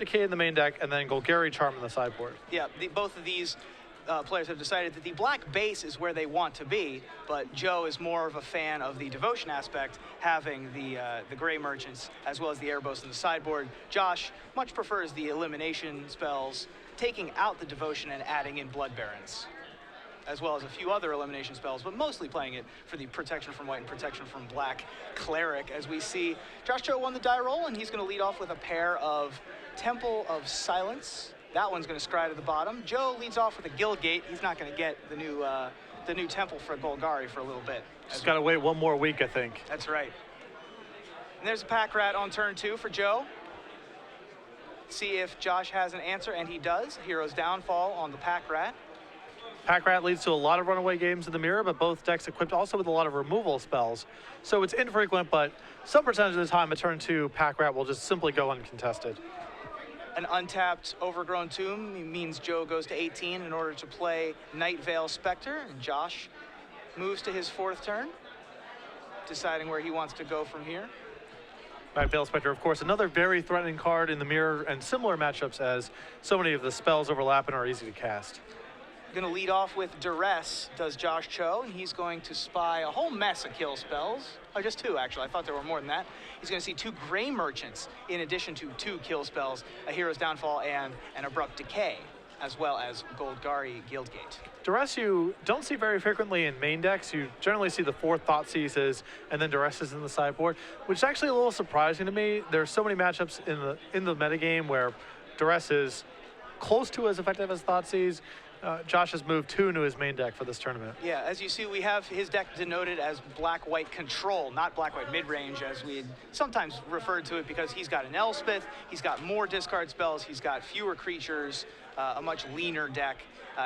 Decay in the main deck, and then Golgari Charm in the sideboard. Yeah, both of these players have decided that the black base is where they want to be, but Joe is more of a fan of the devotion aspect, having the gray merchants as well as the Erebos in the sideboard. Josh much prefers the elimination spells, taking out the devotion and adding in Blood Barons, as well as a few other elimination spells, but mostly playing it for the protection from white and protection from black cleric. As we see, Josh Joe won the die roll, and he's going to lead off with a pair of Temple of Silence. That one's going to scry to the bottom. Joe leads off with a Guildgate. He's not going to get the new temple for Golgari for a little bit. Just got to wait one more week, I think. That's right. And there's a Pack Rat on turn 2 for Joe. See if Josh has an answer, and he does. Hero's Downfall on the Pack Rat. Pack Rat leads to a lot of runaway games in the mirror, but both decks equipped also with a lot of removal spells. So it's infrequent, but some percentage of the time a turn 2 Pack Rat will just simply go uncontested. An untapped Overgrown Tomb means Joe goes to 18 in order to play Night Veil Spectre, and Josh moves to his 4th turn, deciding where he wants to go from here. Night Veil Spectre, of course, another very threatening card in the mirror, and similar matchups as so many of the spells overlap and are easy to cast. Going to lead off with Duress, does Josh Cho, and he's going to spy a whole mess of kill spells. Oh, just 2, actually. I thought there were more than that. He's going to see 2 Gray Merchants in addition to 2 kill spells, a Hero's Downfall and an Abrupt Decay, as well as Golgari Guildgate. Duress you don't see very frequently in main decks. You generally see the 4 Thoughtseizes and then Duresses in the sideboard, which is actually a little surprising to me. There's so many matchups in the metagame where Duress is close to as effective as Thoughtseize. Josh has moved 2 into his main deck for this tournament. Yeah, as you see, we have his deck denoted as black-white control, not black-white mid-range, as we sometimes referred to it, because he's got an Elspeth, he's got more discard spells, he's got fewer creatures, a much leaner deck.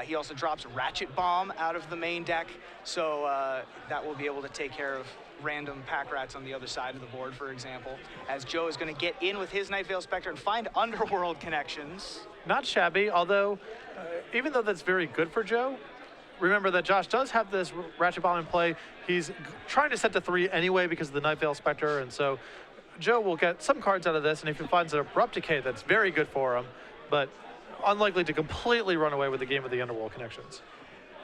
He also drops Ratchet Bomb out of the main deck, so that will be able to take care of random Pack Rats on the other side of the board, for example, as Joe is going to get in with his Night Veil Spectre and find Underworld connections. Not shabby, although even though that's very good for Joe, remember that Josh does have this Ratchet Bomb in play. He's trying to set to 3 anyway because of the Night Veil Spectre, and so Joe will get some cards out of this, and if he finds an Abrupt Decay, that's very good for him, but unlikely to completely run away with the game with the Underworld connections.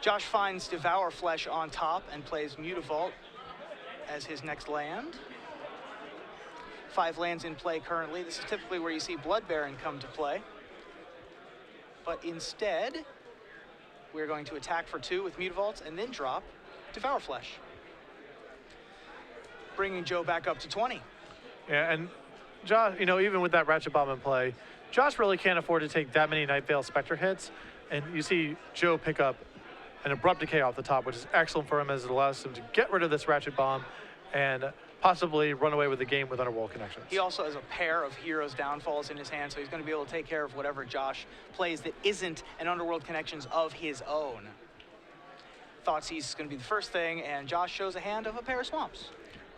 Josh finds Devour Flesh on top and plays Mutavault as his next land. 5 lands in play currently. This is typically where you see Blood Baron come to play. But instead, we're going to attack for 2 with Mutavaults and then drop Devour Flesh, bringing Joe back up to 20. Yeah, and Josh, you know, even with that Ratchet Bomb in play, Josh really can't afford to take that many Night Veil Spectre hits, and you see Joe pick up an Abrupt Decay off the top, which is excellent for him as it allows him to get rid of this Ratchet Bomb and possibly run away with the game with Underworld connections. He also has a pair of Hero's Downfalls in his hand, so he's going to be able to take care of whatever Josh plays that isn't an Underworld connections of his own. Thoughtseize is going to be the first thing, and Josh shows a hand of a pair of Swamps.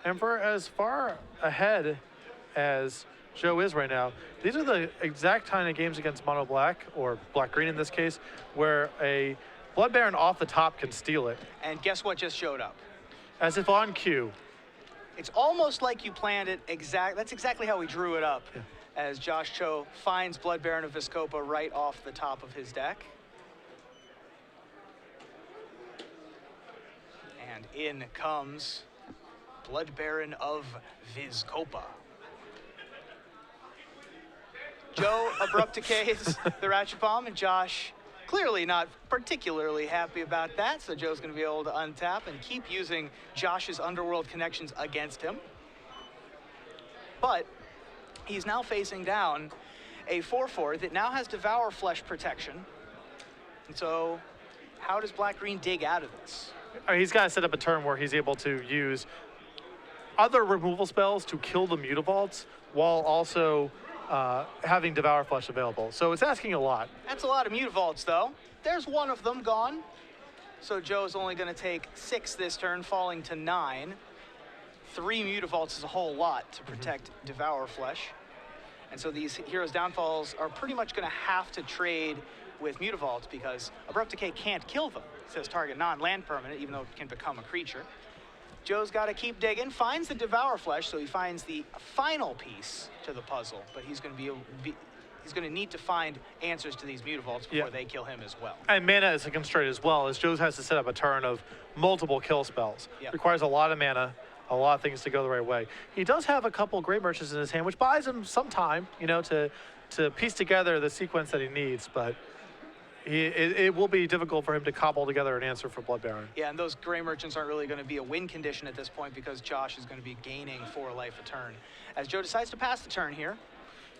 And for as far ahead as Joe is right now, these are the exact kind of games against Mono Black, or Black Green in this case, where a Blood Baron off the top can steal it. And guess what just showed up? As if on cue. It's almost like you planned it that's exactly how we drew it up. Yeah. As Josh Cho finds Blood Baron of Vizkopa right off the top of his deck. And in comes Blood Baron of Vizkopa. Joe Abrupt Decays the Ratchet Bomb, and Josh clearly not particularly happy about that, so Joe's going to be able to untap and keep using Josh's Underworld connections against him. But he's now facing down a 4/4 that now has Devour Flesh protection. And so how does Black-Green dig out of this? He's got to set up a turn where he's able to use other removal spells to kill the Mutavaults while also having Devour Flesh available. So it's asking a lot. That's a lot of Mutavaults, though. There's one of them gone. So Joe's only going to take 6 this turn, falling to 9. 3 Mutavaults is a whole lot to protect Devour Flesh. And so these Heroes Downfalls are pretty much going to have to trade with Mutavaults because Abrupt Decay can't kill them. It says target non-land permanent, even though it can become a creature. Joe's got to keep digging, finds the Devour Flesh, so he finds the final piece to the puzzle, but he's going to be he's going to need to find answers to these Mutavaults before they kill him as well. And mana is a constraint as well, as Joe has to set up a turn of multiple kill spells. Requires a lot of mana, a lot of things to go the right way. He does have a couple Great Merchants in his hand, which buys him some time, you know, to piece together the sequence that he needs, but it will be difficult for him to cobble together an answer for Blood Baron. Yeah, and those Gray Merchants aren't really going to be a win condition at this point because Josh is going to be gaining 4 life a turn. As Joe decides to pass the turn here.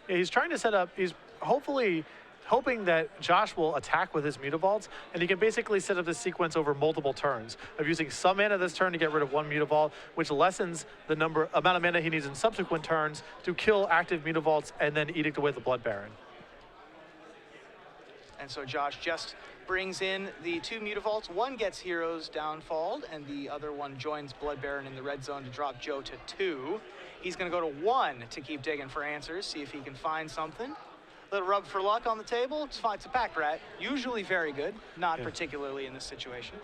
Yeah, he's trying to set up, he's hopefully hoping that Josh will attack with his Mutavaults, and he can basically set up this sequence over multiple turns of using some mana this turn to get rid of 1 Mutavault, which lessens the amount of mana he needs in subsequent turns to kill active Mutavaults and then edict away the Blood Baron. And so Josh just brings in the 2 Mutavaults. One gets Heroes Downfalled, and the other one joins Blood Baron in the red zone to drop Joe to 2. He's going to go to 1 to keep digging for answers, see if he can find something. Little rub for luck on the table. It's fine. It's a pack rat. Usually very good, not particularly in this situation.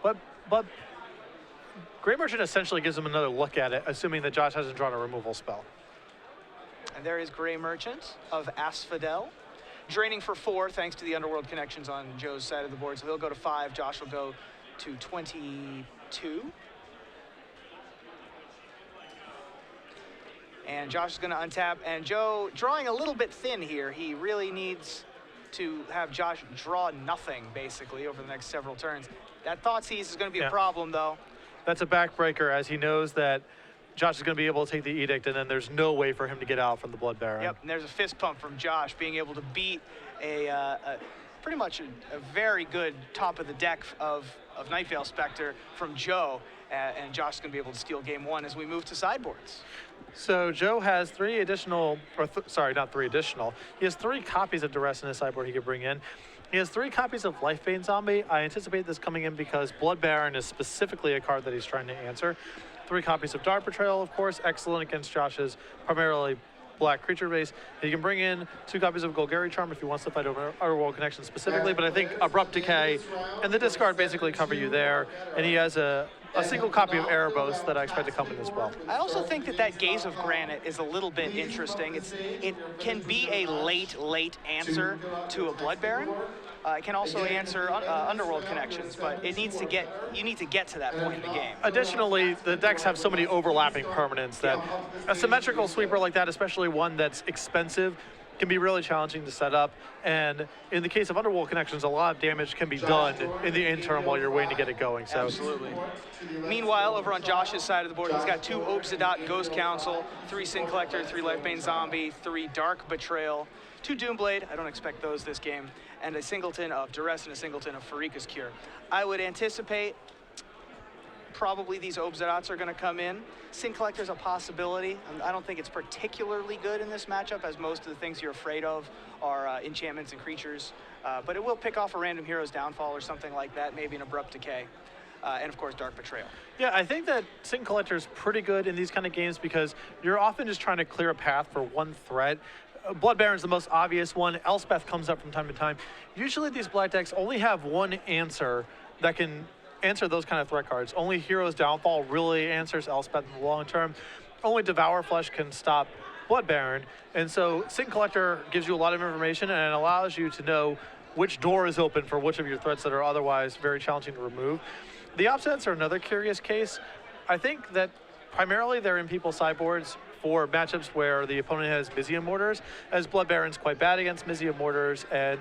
But Great Merchant essentially gives him another look at it, assuming that Josh hasn't drawn a removal spell. And there is Gray Merchant of Asphodel. Draining for 4 thanks to the Underworld connections on Joe's side of the board. So he'll go to 5. Josh will go to 22. And Josh is going to untap. And Joe drawing a little bit thin here. He really needs to have Josh draw nothing, basically, over the next several turns. That Thoughtseize is going to be a problem, though. That's a backbreaker, as he knows that Josh is going to be able to take the Edict, and then there's no way for him to get out from the Blood Baron. Yep, and there's a fist pump from Josh, being able to beat pretty much a very good top of the deck of Nightveil Spectre from Joe, and Josh is going to be able to steal game 1 as we move to sideboards. So Joe has 3 additional, sorry, not 3 additional. He has 3 copies of Duress in his sideboard he could bring in. He has 3 copies of Lifebane Zombie. I anticipate this coming in because Blood Baron is specifically a card that he's trying to answer. 3 copies of Dark Betrayal, of course, excellent against Josh's primarily black creature base. He can bring in 2 copies of Golgari Charm if he wants to fight over Underworld Connection specifically, but I think Abrupt Decay and the discard basically cover you there. And he has a single copy of Erebos that I expect to come in as well. I also think that Gaze of Granite is a little bit interesting. It can be a late answer to a Blood Baron. It can also answer Underworld Connections, but you need to get to that point in the game. Additionally, the decks have so many overlapping permanents that a symmetrical sweeper like that, especially one that's expensive, can be really challenging to set up. And in the case of Underworld Connections, a lot of damage can be done in the interim while you're waiting to get it going. So. Absolutely. Meanwhile, over on Josh's side of the board, he's got 2 Obsidian Ghost Council, 3 Sin Collector, 3 Lifebane Zombie, 3 Dark Betrayal, 2 Doomblade, I don't expect those this game, and a singleton of Duress and a singleton of Farika's Cure. I would anticipate probably these Obsidots are going to come in. Sin Collector's a possibility. I don't think it's particularly good in this matchup, as most of the things you're afraid of are enchantments and creatures. But it will pick off a random Hero's Downfall or something like that, maybe an Abrupt Decay. And of course, Dark Betrayal. Yeah, I think that Sin Collector is pretty good in these kind of games because you're often just trying to clear a path for one threat. Blood Baron's the most obvious one. Elspeth comes up from time to time. Usually these black decks only have one answer that can answer those kind of threat cards. Only Hero's Downfall really answers Elspeth in the long term. Only Devour Flesh can stop Blood Baron. And so Sin Collector gives you a lot of information and it allows you to know which door is open for which of your threats that are otherwise very challenging to remove. The Obsidians are another curious case. I think that primarily they're in people's sideboards for matchups where the opponent has Mizzium Mortars, as Blood Baron's quite bad against Mizzium Mortars, and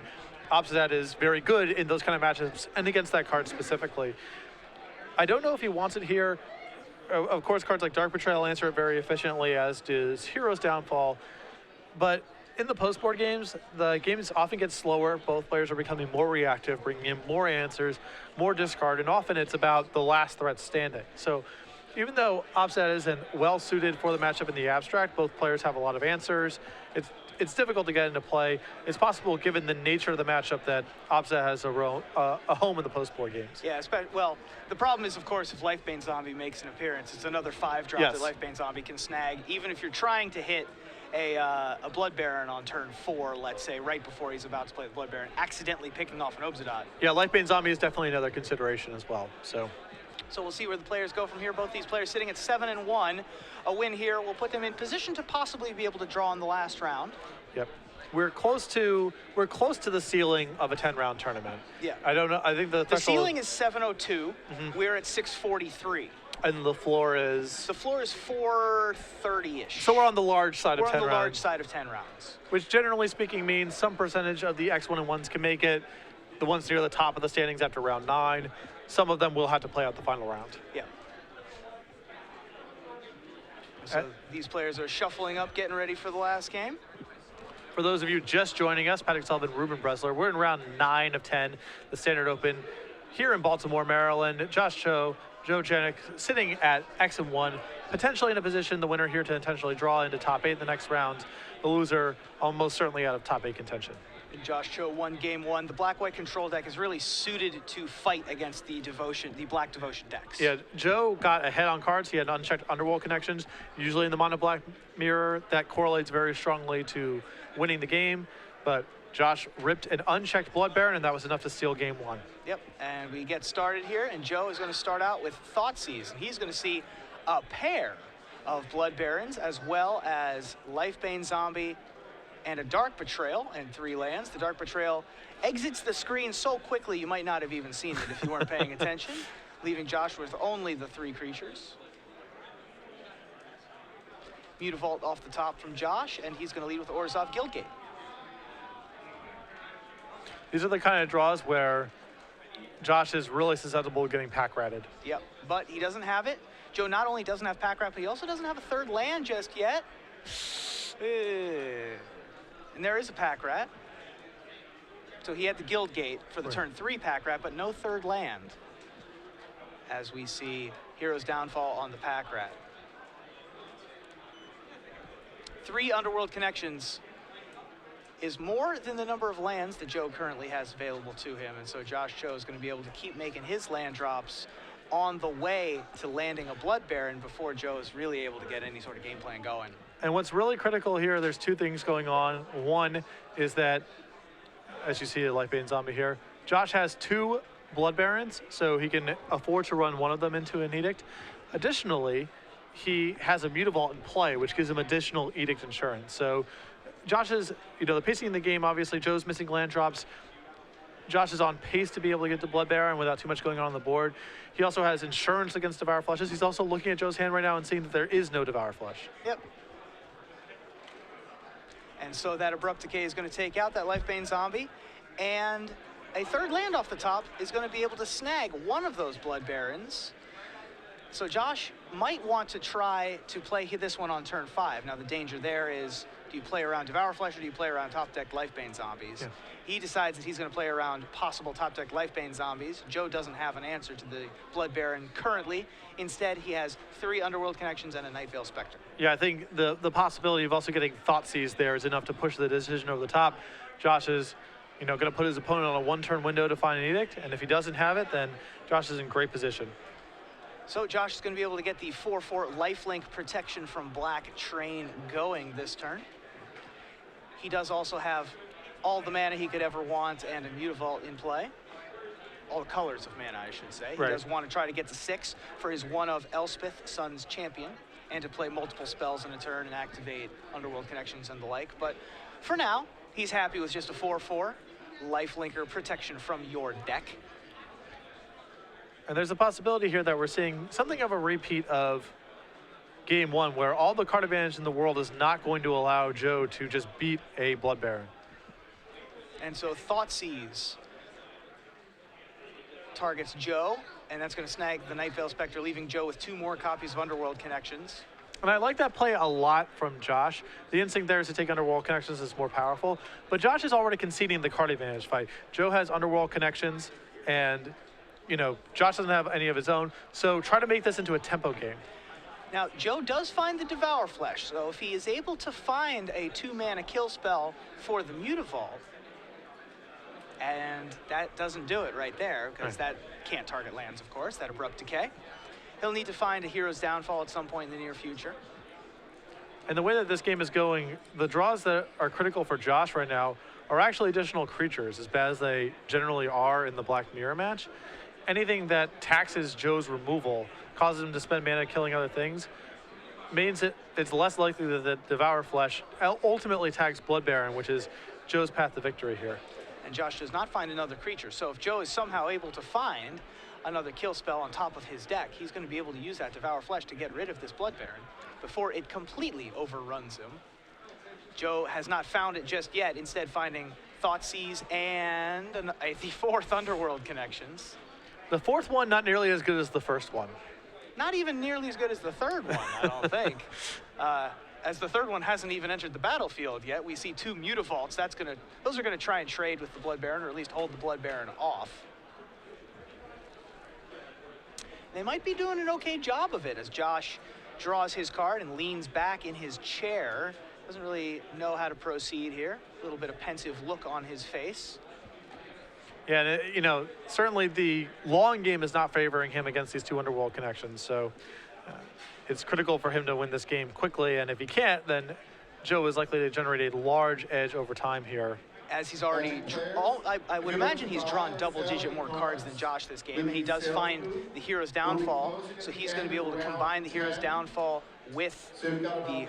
Obsidian is very good in those kind of matchups and against that card specifically. I don't know if he wants it here. Of course, cards like Dark Betrayal answer it very efficiently, as does Hero's Downfall. But in the post-board games, the games often get slower. Both players are becoming more reactive, bringing in more answers, more discard, and often it's about the last threat standing. So even though Obsidian isn't well-suited for the matchup in the abstract, both players have a lot of answers. It's difficult to get into play. It's possible, given the nature of the matchup, that Obsidian has a home in the post-board games. Yeah, well, the problem is, of course, if Lifebane Zombie makes an appearance, it's another 5-drop that Lifebane Zombie can snag, even if you're trying to hit a Blood Baron on turn 4, let's say, right before he's about to play the Blood Baron, accidentally picking off an Obsidian. Yeah, Lifebane Zombie is definitely another consideration as well. So we'll see where the players go from here. Both these players sitting at 7-1. A win here will put them in position to possibly be able to draw in the last round. Yep. we're close to the ceiling of a 10-round tournament. Yeah. I don't know. I think the The threshold, ceiling is 702. We're at 643. and the floor is. The floor is 430-ish. So we're on the large side We're of on 10 the rounds. large side of 10 rounds. Which generally speaking means some percentage of the X1 and 1s can make it. The ones near the top of the standings after round 9. Some of them will have to play out the final round. Yeah. So these players are shuffling up, getting ready for the last game. For those of you just joining us, Patrick Sullivan, Ruben Bresler, we're in round 9 of 10, the Standard Open here in Baltimore, Maryland. Josh Cho, Joe Jancuk sitting at X and 1, potentially in a position, the winner here to intentionally draw into top 8 in the next round. The loser almost certainly out of top 8 contention. And Josh Cho won game 1. The black-white control deck is really suited to fight against the black devotion decks. Yeah, Joe got ahead on cards. He had unchecked underworld connections. Usually in the mono black mirror, that correlates very strongly to winning the game. But Josh ripped an unchecked Blood Baron, and that was enough to steal game 1. Yep, and we get started here, and Joe is going to start out with Thoughtseize. And he's going to see a pair of Blood Barons, as well as Lifebane Zombie and a Dark Betrayal and 3 lands. The Dark Betrayal exits the screen so quickly you might not have even seen it if you weren't paying attention, leaving Josh with only the 3 creatures. Mutavault off the top from Josh, and he's going to lead with Orzhov Guildgate. These are the kind of draws where Josh is really susceptible to getting pack ratted. Yep, but he doesn't have it. Joe not only doesn't have pack rat, but he also doesn't have a 3rd land just yet. And there is a pack rat. So he had the Guildgate for the turn 3 pack rat, but no 3rd land. As we see Hero's Downfall on the pack rat. 3 Underworld Connections is more than the number of lands that Joe currently has available to him. And so Josh Cho is going to be able to keep making his land drops on the way to landing a Blood Baron before Joe is really able to get any sort of game plan going. And what's really critical here, there's 2 things going on. One is that, as you see a Lifebane Zombie here, Josh has 2 Blood Barons, so he can afford to run one of them into an Edict. Additionally, he has a Mutavault in play, which gives him additional Edict insurance. So Josh is, the pacing in the game, obviously, Joe's missing land drops. Josh is on pace to be able to get the Blood Baron without too much going on the board. He also has insurance against Devour Flushes. He's also looking at Joe's hand right now and seeing that there is no Devour Flush. Yep. And so that Abrupt Decay is going to take out that Lifebane Zombie, and a 3rd land off the top is going to be able to snag one of those Blood Barons. So Josh might want to try to play this one on turn 5. Now the danger there is, do you play around Devour Flesh or do you play around top deck Lifebane Zombies? Yeah. He decides that he's going to play around possible top deck Lifebane Zombies. Joe doesn't have an answer to the Blood Baron currently. Instead, he has 3 Underworld Connections and a Nightveil Spectre. Yeah, I think the possibility of also getting Thoughtseize there is enough to push the decision over the top. Josh is, going to put his opponent on a 1-turn window to find an Edict, and if he doesn't have it, then Josh is in great position. So Josh is going to be able to get the 4/4 lifelink protection from Black Train going this turn. He does also have all the mana he could ever want and a Mutavault in play. All the colors of mana, I should say. Right. He does want to try to get to 6 for his one of Elspeth, Sun's Champion, and to play multiple spells in a turn and activate Underworld Connections and the like. But for now, he's happy with just a 4/4 lifelinker protection from your deck. And there's a possibility here that we're seeing something of a repeat of game 1, where all the card advantage in the world is not going to allow Joe to just beat a Blood Baron. And so Thoughtseize targets Joe, and that's going to snag the Nightveil Spectre, leaving Joe with 2 more copies of Underworld Connections. And I like that play a lot from Josh. The instinct there is to take Underworld Connections is more powerful, but Josh is already conceding the card advantage fight. Joe has Underworld Connections, and Josh doesn't have any of his own, so try to make this into a tempo game. Now, Joe does find the Devour Flesh, so if he is able to find a 2-mana kill spell for the Mutavault, and that doesn't do it right there, because that can't target lands, of course, that Abrupt Decay. He'll need to find a Hero's Downfall at some point in the near future. And the way that this game is going, the draws that are critical for Josh right now are actually additional creatures, as bad as they generally are in the Black Mirror match. Anything that taxes Joe's removal, causes him to spend mana killing other things, means it's less likely that the Devour Flesh ultimately tags Blood Baron, which is Joe's path to victory here. And Josh does not find another creature. So if Joe is somehow able to find another kill spell on top of his deck, he's going to be able to use that Devour Flesh to get rid of this Blood Baron before it completely overruns him. Joe has not found it just yet, instead finding Thoughtseize and the 4th Underworld connections. The 4th one, not nearly as good as the first one. Not even nearly as good as the 3rd one, I don't think. As the 3rd one hasn't even entered the battlefield yet. We see 2 Mutavaults. Those are gonna try and trade with the Blood Baron, or at least hold the Blood Baron off. They might be doing an okay job of it as Josh draws his card and leans back in his chair. Doesn't really know how to proceed here. A little bit of pensive look on his face. Yeah, and you know, certainly the long game is not favoring him against these 2 Underworld connections, so it's critical for him to win this game quickly, and if he can't, then Joe is likely to generate a large edge over time here. As he's already, I would imagine he's drawn double-digit more cards than Josh this game, and he does find the Hero's Downfall, so he's going to be able to combine the Hero's Downfall with the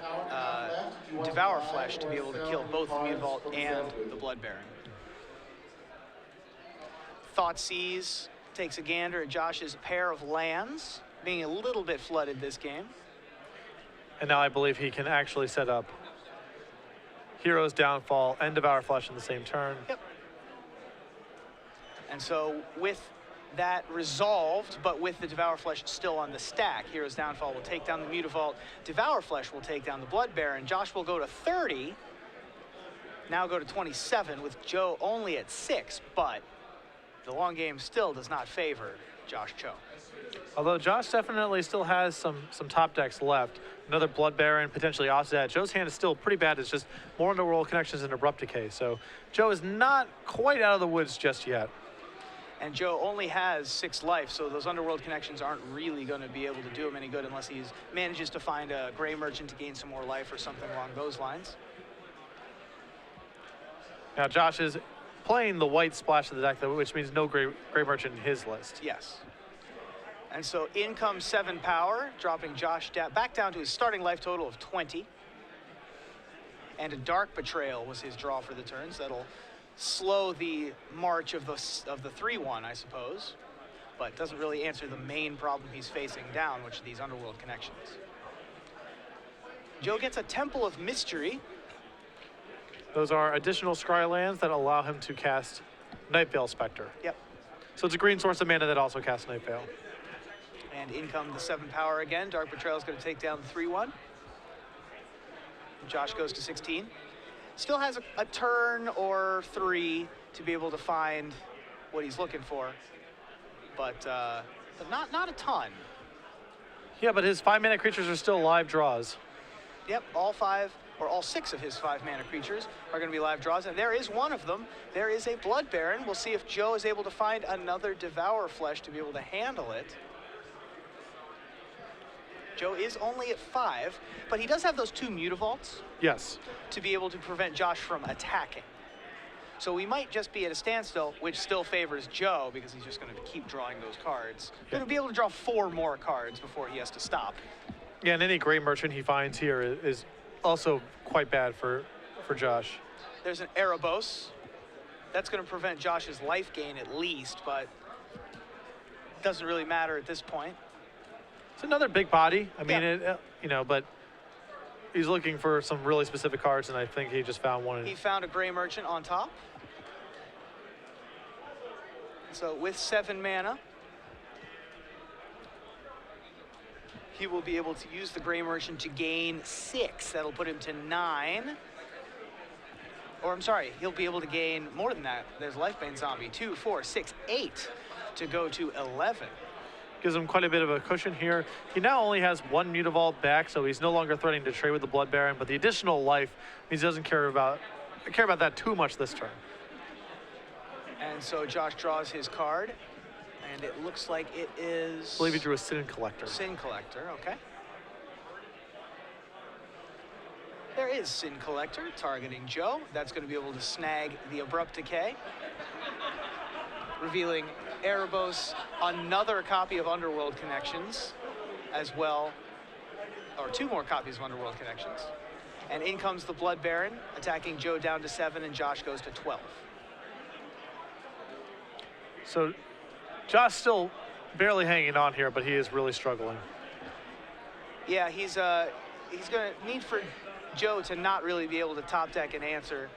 Devour Flesh to be able to kill both the Mutavault and the Blood Baron. Thoughtseize takes a gander at Josh's pair of lands, being a little bit flooded this game. And now I believe he can actually set up Hero's Downfall and Devour Flesh in the same turn. Yep. And so with that resolved, but with the Devour Flesh still on the stack, Hero's Downfall will take down the Mutavault, Devour Flesh will take down the Blood Baron. Josh will go to 30, now go to 27 with Joe only at 6, but the long game still does not favor Josh Cho. Although Josh definitely still has some top decks left. Another Blood Baron, potentially offset. Joe's hand is still pretty bad. It's just more Underworld connections and Abrupt Decay. So Joe is not quite out of the woods just yet. And Joe only has 6 life, so those Underworld connections aren't really going to be able to do him any good unless he manages to find a Gray Merchant to gain some more life or something along those lines. Now Josh is playing the white splash of the deck, which means no Gray Merchant in his list. Yes. And so in comes 7 power, dropping Josh back down to his starting life total of 20. And a Dark Betrayal was his draw for the turn, so that'll slow the march of the 3-1, I suppose. But doesn't really answer the main problem he's facing down, which are these Underworld connections. Joe gets a Temple of Mystery. Those are additional scry lands that allow him to cast Nightveil Spectre. Yep. So it's a green source of mana that also casts Nightveil. And in come the 7 power again. Dark Betrayal is going to take down the 3-1. Josh goes to 16. Still has a turn or 3 to be able to find what he's looking for, but not a ton. Yeah, but his 5-mana creatures are still live draws. Yep, all 6 of his 5-mana creatures are going to be live draws, and there is one of them. There is a Blood Baron. We'll see if Joe is able to find another Devour Flesh to be able to handle it. Joe is only at 5, but he does have those 2 Mutavaults. Yes. To be able to prevent Josh from attacking. So we might just be at a standstill, which still favors Joe because he's just going to keep drawing those cards. He'll be able to draw 4 more cards before he has to stop. Yeah, and any Gray Merchant he finds here is also quite bad for Josh. There's an Erebos. That's going to prevent Josh's life gain at least, but doesn't really matter at this point. It's another big body. I mean, yeah. But he's looking for some really specific cards, and I think he just found one. He found a Gray Merchant on top. So with 7 mana, he will be able to use the Gray Merchant to gain 6. That'll put him to 9. Or I'm sorry, he'll be able to gain more than that. There's Lifebane Zombie, 2, 4, 6, 8 to go to 11. Gives him quite a bit of a cushion here. He now only has 1 Mutavault back, so he's no longer threatening to trade with the Blood Baron, but the additional life means he doesn't care about that too much this turn. And so Josh draws his card, and it looks like it is... I believe he drew a Sin Collector. Sin Collector, okay. There is Sin Collector targeting Joe. That's going to be able to snag the Abrupt Decay, revealing Erebos, another copy of Underworld Connections, as well or 2 more copies of Underworld Connections. And in comes the Blood Baron, attacking Joe down to 7, and Josh goes to 12. So Josh still barely hanging on here, but he is really struggling. Yeah, he's going to need for Joe to not really be able to top deck an answer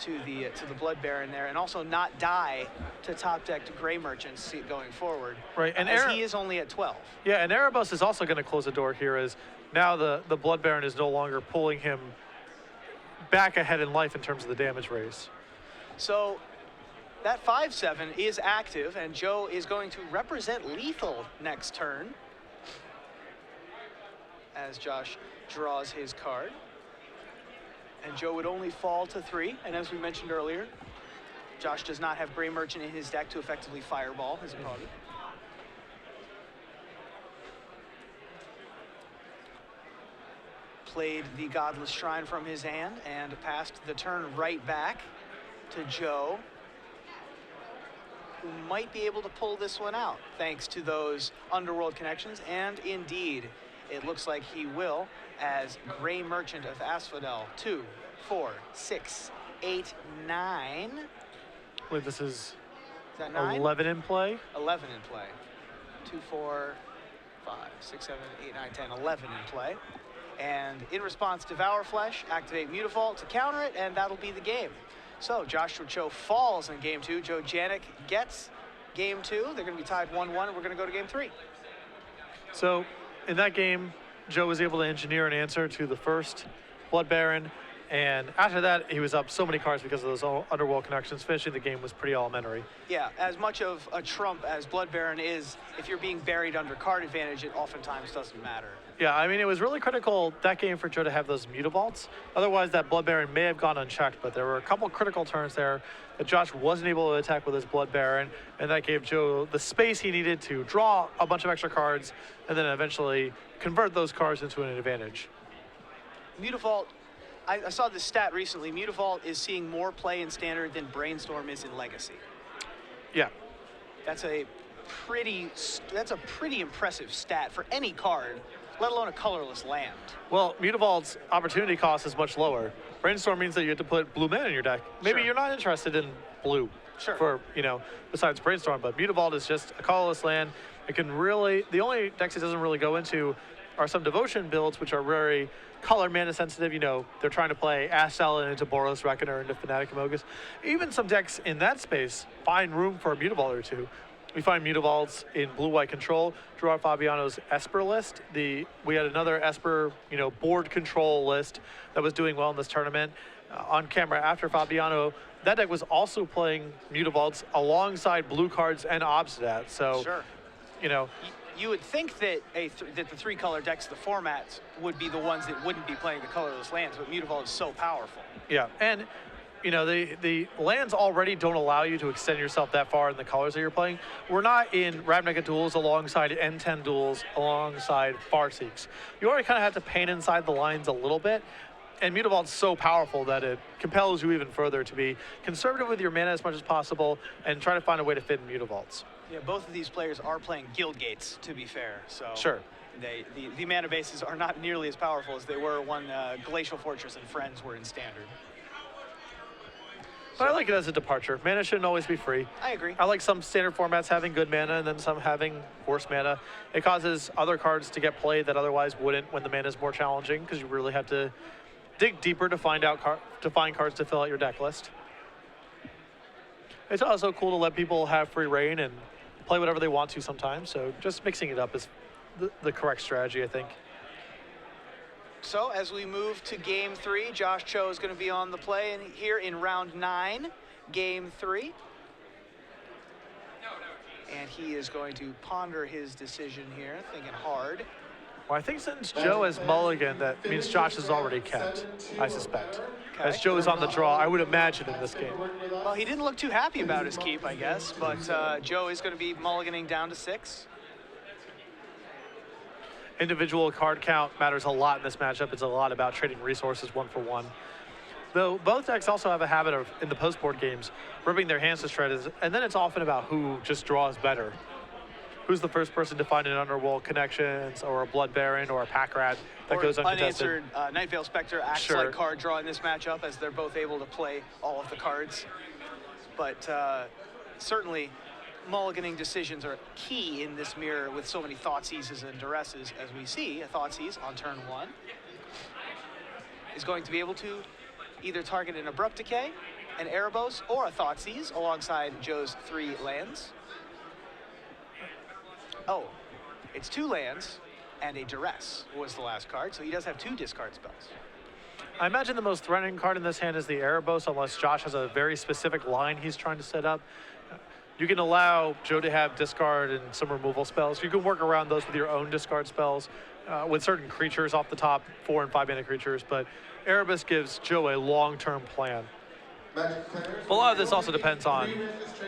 to the Blood Baron there, and also not die to top deck to Gray Merchants going forward. Right, and as he is only at 12. Yeah, and Erebus is also going to close the door here, as now the Blood Baron is no longer pulling him back ahead in life in terms of the damage race. So that 5/7 is active, and Joe is going to represent lethal next turn as Josh draws his card. And Joe would only fall to 3, and as we mentioned earlier, Josh does not have Gray Merchant in his deck to effectively fireball his opponent. Played the Godless Shrine from his hand and passed the turn right back to Joe, who might be able to pull this one out thanks to those Underworld Connections, and indeed, it looks like he will, as Gray Merchant of Asphodel, 2, 4, 6, 8, 9. I believe this is that 9? 11 in play. 11 in play. 2, 4, 5, 6, 7, 8, 9, 10, 11 in play. And in response, Devour Flesh, activate Mutavault to counter it, and that'll be the game. So Joshua Cho falls in game 2. Joe Jancuk gets game 2. They're going to be tied 1-1, and we're going to go to game 3. So in that game, Joe was able to engineer an answer to the first Blood Baron, and after that, he was up so many cards because of those Underworld Connections. Finishing the game was pretty elementary. Yeah, as much of a trump as Blood Baron is, if you're being buried under card advantage, it oftentimes doesn't matter. Yeah, I mean, it was really critical that game for Joe to have those Mutavaults. Otherwise, that Blood Baron may have gone unchecked, but there were a couple critical turns there that Josh wasn't able to attack with his Blood Baron, and that gave Joe the space he needed to draw a bunch of extra cards and then eventually convert those cards into an advantage. Mutavault, I saw this stat recently. Mutavault is seeing more play in Standard than Brainstorm is in Legacy. Yeah. That's a pretty impressive stat for any card, let alone a colorless land. Well, Mutavault's opportunity cost is much lower. Brainstorm means that you have to put blue mana in your deck. Maybe Sure. you're not interested in blue for, besides Brainstorm, but Mutavault is just a colorless land. It can really, the only decks it doesn't really go into are some Devotion builds, which are very color mana sensitive. They're trying to play Ashelin into Boros Reckoner into Fnatic Amogus. Even some decks in that space find room for a Mutavault or two. We find Mutavaults in blue-white control. Gerard Fabiano's Esper list. We had another Esper, board control list that was doing well in this tournament. On camera after Fabiano, that deck was also playing Mutavaults alongside blue cards and Obsidat. So, Sure. You would think that that the 3-color decks of the format would be the ones that wouldn't be playing the colorless lands, but Mutavault is so powerful. Yeah, and the lands already don't allow you to extend yourself that far in the colors that you're playing. We're not in Ravnica duels alongside N10 duels alongside Farseeks. You already kind of have to paint inside the lines a little bit, and Mutavault's so powerful that it compels you even further to be conservative with your mana as much as possible and try to find a way to fit in Mutavaults. Yeah, both of these players are playing Guild Gates, to be fair. So Sure. The mana bases are not nearly as powerful as they were when Glacial Fortress and Friends were in Standard. But I like it as a departure. Mana shouldn't always be free. I agree. I like some Standard formats having good mana and then some having worse mana. It causes other cards to get played that otherwise wouldn't when the mana is more challenging, because you really have to dig deeper to find cards to fill out your deck list. It's also cool to let people have free reign and play whatever they want to sometimes. So just mixing it up is the correct strategy, I think. So as we move to game 3, Josh Cho is going to be on the play here in round 9, game 3. And he is going to ponder his decision here, thinking hard. Well, I think since Joe has mulligan, that means Josh is already kept, I suspect. Okay. As Joe is on the draw, I would imagine in this game. Well, he didn't look too happy about his keep, I guess, but Joe is going to be mulliganing down to 6. Individual card count matters a lot in this matchup. It's a lot about trading resources one for one. Though both decks also have a habit of, in the post-board games, ripping their hands to shreds, and then it's often about who just draws better. who's the first person to find an Underworld Connections or a Blood Baron or a Pack Rat that or goes uncontested. unanswered Night Veil Spectre acts Sure. like card draw in this matchup, as they're both able to play all of the cards. But certainly, mulliganing decisions are key in this mirror with so many Thoughtseizes and Duresses, as we see. A Thoughtseize on turn 1 is going to be able to either target an Abrupt Decay, an Erebos, or a Thoughtseize alongside Joe's 3 lands. Oh, it's 2 lands and a Duress was the last card, so he does have 2 discard spells. I imagine the most threatening card in this hand is the Erebos, unless Josh has a very specific line he's trying to set up. You can allow Joe to have discard and some removal spells. You can work around those with your own discard spells with certain creatures off the top, 4 and 5 mana creatures, but Erebos gives Joe a long-term plan. A lot of this also depends on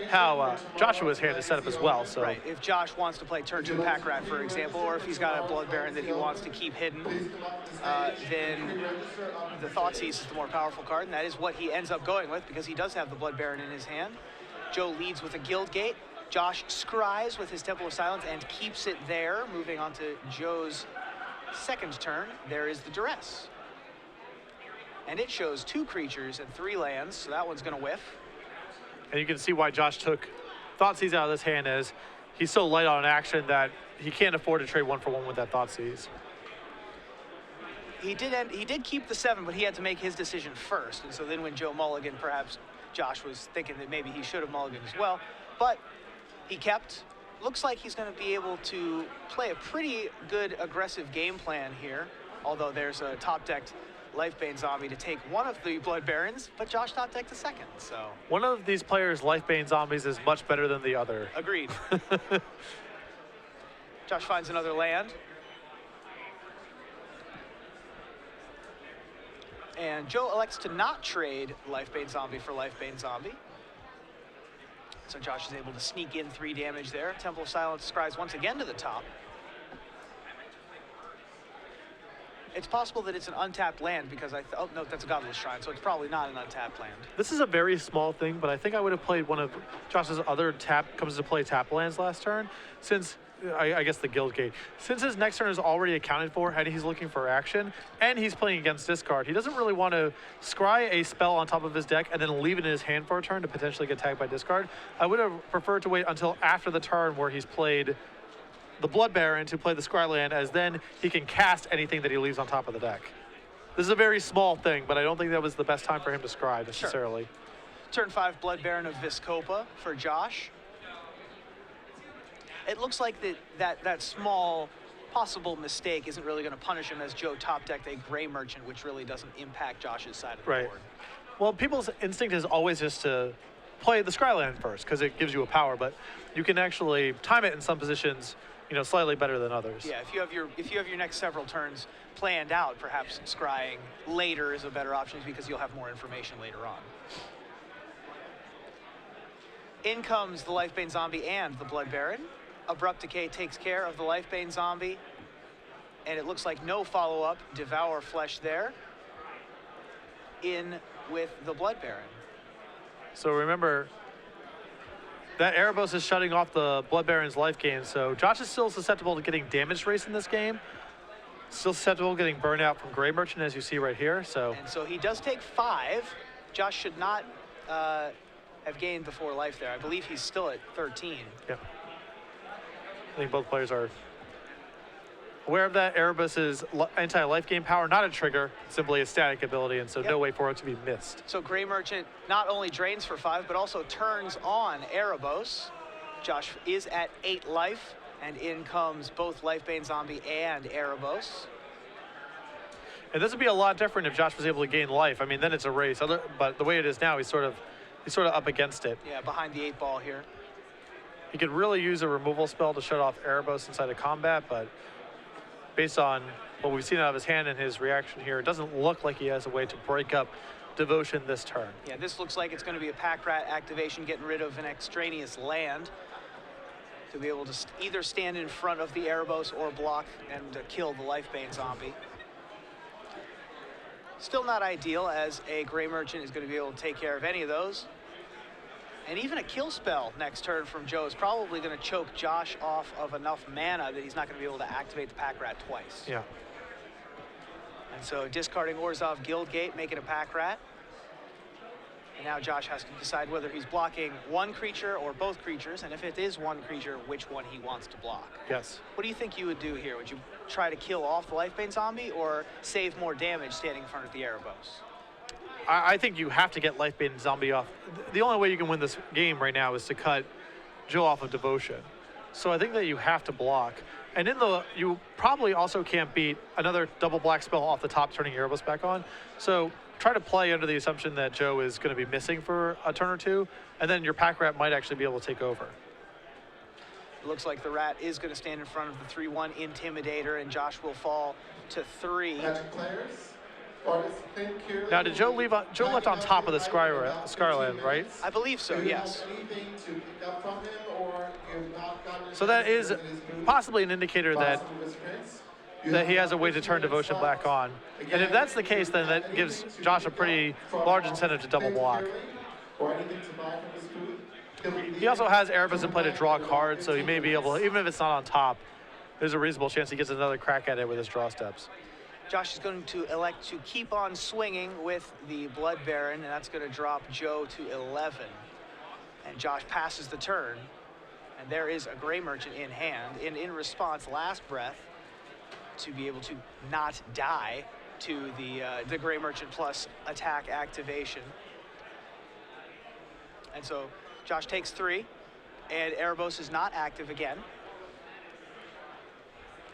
how Joshua's hand is set up as well. So. Right, if Josh wants to play turn 2 Pack Rat, for example, or if he's got a Blood Baron that he wants to keep hidden, then the Thoughtseize is the more powerful card, and that is what he ends up going with because he does have the Blood Baron in his hand. Joe leads with a Guild Gate. Josh scries with his Temple of Silence and keeps it there. Moving on to Joe's second turn, there is the Duress. And it shows 2 creatures and 3 lands, so that one's going to whiff. And you can see why Josh took Thoughtseize out of this hand, as he's so light on action that he can't afford to trade 1-for-1 with that Thoughtseize. He did keep the 7, but he had to make his decision first. And so then when Joe mulliganed, perhaps Josh was thinking that maybe he should have mulliganed as well. But he kept. Looks like he's going to be able to play a pretty good aggressive game plan here, although there's a top-decked Lifebane Zombie to take one of the Blood Barons, but Josh top-decked the second, so. One of these players' Lifebane Zombies is much better than the other. Agreed. Josh finds another land. And Joe elects to not trade Lifebane Zombie for Lifebane Zombie. So Josh is able to sneak in 3 damage there. Temple of Silence scries once again to the top. It's possible that it's an untapped land because oh no, that's a Godless Shrine, so it's probably not an untapped land. This is a very small thing, but I think I would have played one of Josh's other comes to play tap lands last turn, since I guess the Guild Gate. Since his next turn is already accounted for and he's looking for action, and he's playing against discard, he doesn't really want to scry a spell on top of his deck and then leave it in his hand for a turn to potentially get tagged by discard. I would have preferred to wait until after the turn where he's played the Blood Baron to play the scry land, as then he can cast anything that he leaves on top of the deck. This is a very small thing, but I don't think that was the best time for him to scry necessarily. Sure. Turn 5 Blood Baron of Viscopa for Josh. It looks like that small possible mistake isn't really going to punish him, as Joe top-decked a Gray Merchant, which really doesn't impact Josh's side of the board. Well, people's instinct is always just to play the scry land first because it gives you a power, but you can actually time it in some positions, you know, slightly better than others. Yeah, if you have your next several turns planned out, perhaps scrying later is a better option because you'll have more information later on. In comes the Lifebane Zombie and the Blood Baron. Abrupt Decay takes care of the Lifebane Zombie, and it looks like no follow-up. Devour Flesh there. In with the Blood Baron. So remember, that Erebos is shutting off the Blood Baron's life gain, so Josh is still susceptible to getting damage race in this game. Still susceptible to getting burned out from Gray Merchant, as you see right here. And so he does take 5. Josh should not have gained the 4 life there. I believe he's still at 13. Yeah. I think both players are aware of that. Erebos' anti-life gain power, not a trigger, simply a static ability, and so no way for it to be missed. So Gray Merchant not only drains for 5, but also turns on Erebos. Josh is at 8 life, and in comes both Lifebane Zombie and Erebos. And this would be a lot different if Josh was able to gain life. I mean, then it's a race. But the way it is now, he's sort of up against it. Yeah, behind the 8 ball here. He could really use a removal spell to shut off Erebos inside of combat, but based on what we've seen out of his hand and his reaction here, it doesn't look like he has a way to break up Devotion this turn. Yeah, this looks like it's going to be a Pack Rat activation, getting rid of an extraneous land to be able to either stand in front of the Erebos or block and kill the Lifebane Zombie. Still not ideal, as a Gray Merchant is going to be able to take care of any of those. And even a kill spell next turn from Joe is probably going to choke Josh off of enough mana that he's not going to be able to activate the Pack Rat twice. Yeah. And so discarding Orzhov Guildgate, making a Pack Rat. And now Josh has to decide whether he's blocking one creature or both creatures, and if it is one creature, which one he wants to block. Yes. What do you think you would do here? Would you try to kill off the Lifebane Zombie or save more damage standing in front of the Erebos? I think you have to get Lifebane Zombie off. The only way you can win this game right now is to cut Joe off of Devotion. So I think that you have to block. And you probably also can't beat another double black spell off the top, turning Erebos back on. So try to play under the assumption that Joe is going to be missing for a turn or two, and then your Pack Rat might actually be able to take over. It looks like the Rat is going to stand in front of the 3/1 Intimidator, and Josh will fall to 3. Now, did Joe leave? Joe left on top of the Skyland, right? I believe so, yes. So that is possibly an indicator that he has a way to turn Devotion back on. And if that's the case, then that gives Josh a pretty large incentive to double block. He also has Erebus in play to draw a card, so he may be able, even if it's not on top, there's a reasonable chance he gets another crack at it with his draw steps. Josh is going to elect to keep on swinging with the Blood Baron, and that's going to drop Joe to 11. And Josh passes the turn, and there is a Gray Merchant in hand. And in response, Last Breath, to be able to not die to the Gray Merchant plus attack activation. And so Josh takes 3, and Erebos is not active again.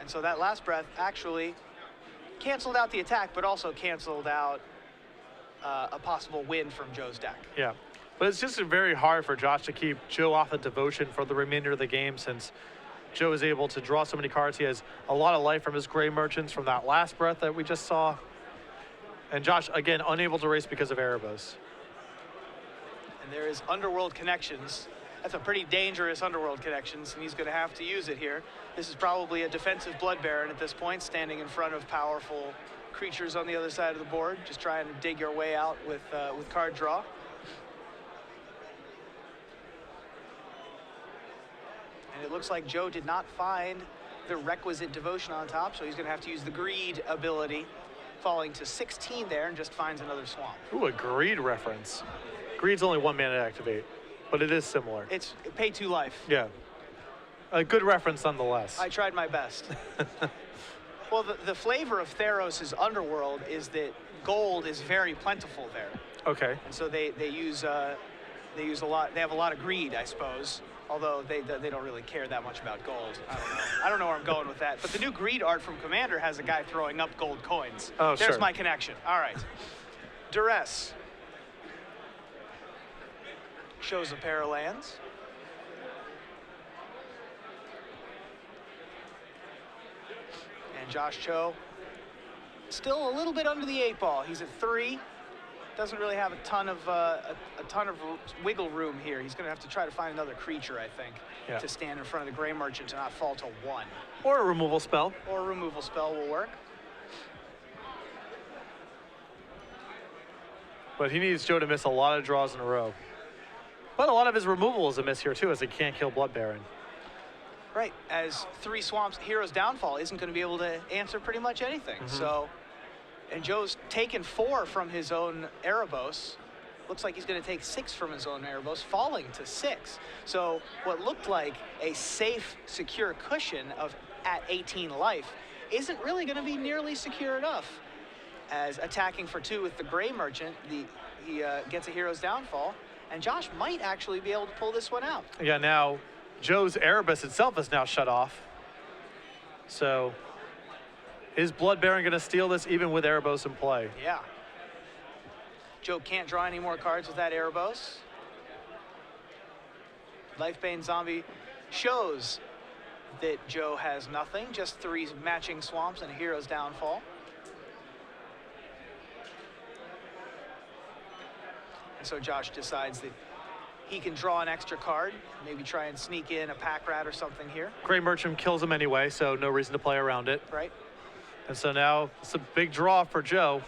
And so that Last Breath actually canceled out the attack, but also canceled out a possible win from Joe's deck. Yeah, but it's just very hard for Josh to keep Joe off of Devotion for the remainder of the game, since Joe is able to draw so many cards. He has a lot of life from his Gray Merchants from that Last Breath that we just saw. And Josh, again, unable to race because of Erebos. And there is Underworld Connections. That's a pretty dangerous Underworld Connections, and he's going to have to use it here. This is probably a defensive Blood Baron at this point, standing in front of powerful creatures on the other side of the board, just trying to dig your way out with card draw. And it looks like Joe did not find the requisite Devotion on top, so he's going to have to use the Greed ability, falling to 16 there, and just finds another swamp. Ooh, a Greed reference. Greed's only 1 mana to activate, but it is similar. It's pay 2 life. Yeah. A good reference nonetheless. I tried my best. Well, the flavor of Theros' Underworld is that gold is very plentiful there. Okay. And so they use a lot. They have a lot of greed, I suppose. Although they don't really care that much about gold. I don't know. I don't know where I'm going with that. But the new greed art from Commander has a guy throwing up gold coins. Oh, There's sure. my connection. All right. Duress shows a pair of lands. And Josh Cho still a little bit under the 8 ball. He's at 3. Doesn't really have a ton of wiggle room here. He's going to have to try to find another creature, I think, to stand in front of the Gray Merchant to not fall to 1. Or a removal spell. Or a removal spell will work. But he needs Joe to miss a lot of draws in a row. But a lot of his removal is a miss here, too, as he can't kill Blood Baron. Right, as 3 swamps, Hero's Downfall isn't going to be able to answer pretty much anything. So, and Joe's taken 4 from his own Erebos. Looks like he's going to take 6 from his own Erebos, falling to 6. So what looked like a safe, secure cushion at 18 life isn't really going to be nearly secure enough. As attacking for 2 with the Gray Merchant, he gets a Hero's Downfall, and Josh might actually be able to pull this one out. Yeah, now Joe's Erebus itself is now shut off. So is Blood Baron going to steal this even with Erebos in play? Yeah. Joe can't draw any more cards with that Erebos. Lifebane Zombie shows that Joe has nothing, just 3 matching swamps and a Hero's Downfall. And so Josh decides that he can draw an extra card, maybe try and sneak in a Pack Rat or something here. Gray Merchant kills him anyway, so no reason to play around it. Right. And so now it's a big draw for Joe.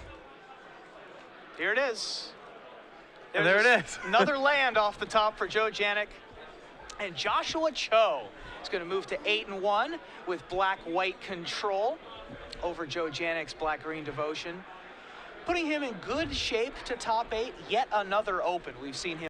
Here it is. And there it is. Another land off the top for Joe Jancuk. And Joshua Cho is going to move to 8-1 with black-white control over Joe Jancuk's black-green devotion, putting him in good shape to top 8. Yet another open. We've seen him